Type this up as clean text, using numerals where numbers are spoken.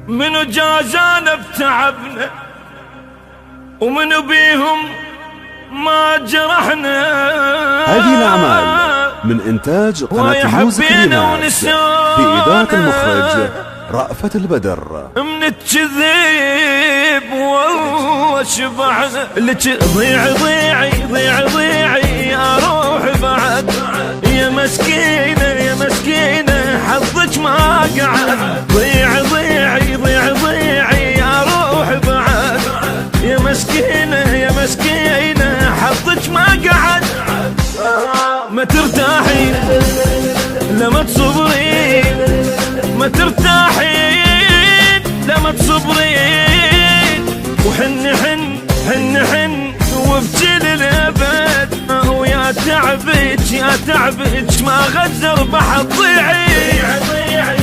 منو جازانا بتعبنا ومنو بيهم ما جرحنا. هذه الأعمال من إنتاج قناة ميوزك ريماكس بإذاعة المخرج رأفت البدر. من الكذب والله شبعنا، لك ضيعي يا روح بعد، يا مسكينة يا مسكينة حظك ما قعد. ضيعي يا روح بعد، يا مسكينة يا مسكينة حظك ما قعد. ما ترتاحين لما تصبرين، ما ترتاحين لما تصبرين، وحن وابكي للأبد، ويا تعبك ما غزر بحر. ضيعي